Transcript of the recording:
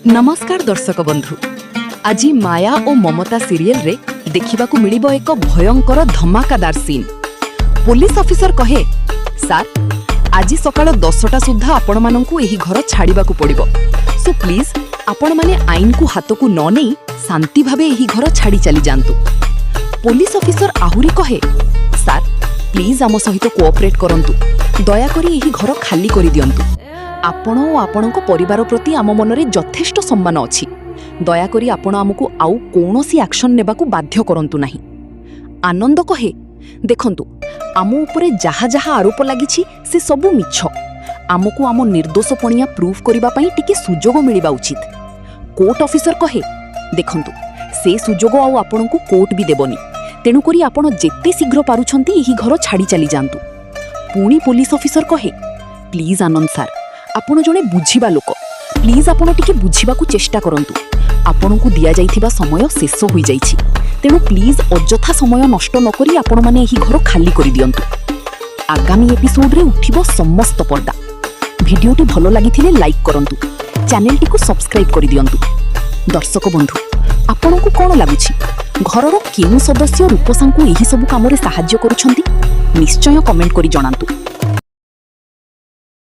नमस्कार दर्शक बंधु। आज माया और ममता सीरियल रे देखा मिलिबो एक भयंकर धमाकादार सीन। पुलिस ऑफिसर कहे, सार आज सकाळ 10टा सुद्धा आपण माननकु एही घर छाड़ीबा को पड़िबो, सो प्लीज आपण माने आईन को हाथ को न नहीं शांति भावे एही घर छाड़ी चली जांतु। पुलिस ऑफिसर आहुरी कहे, सार प्लीज आम सहित कोऑपरेट करंतु, दया करी एही घर खाली करी दियंतु। आपण और आपणको परिवार प्रति आम मनरे यथेष्ट सम्मान अछि, दयाकरी आपण आमको आउ कोनोसी एक्शन नेबाकू बाध्य करंतु नाही। आनंद कहे, देखंतु आम उपरे जहा जहा आरोप लागिछि से सबु मिछ, आमको आम निर्दोषपणिया प्रूफ करिबा पई टिके सुजोग मिलिबा उचित। कोर्ट ऑफिसर कहे, देखंतु से सुजोग आउ आपणको कोर्ट भी देबनी, तेणु करी आपण जेते शीघ्र पारुछंती एही घर छाड़ी चली जांतु। पुणी पुलिस ऑफिसर कहे, प्लीज आनंद सार आपण जणे बुझिबा लोक, प्लीज आपण टिके बुझिबाकू चेष्टा करंतु। आपणकू दिया जाइथिबा समय शेष होई जाइछि, तेणु प्लीज अजथा समय नष्ट न करी आपण माने एही घर खाली करि दियंतु। आगामी एपिसोड रे उठिबो समस्त पर्दा। भिडियोटी भलो लागिथिले लाइक करंतु, चैनलटी को सब्सक्राइब करि दियंतु। दर्शक बंधु, आपणकू कोन लागुछि घरर केउ सदस्य रूपसांकू एही सब कामरे सहाय्य करूछंती? निश्चय कमेंट करि जणांतु।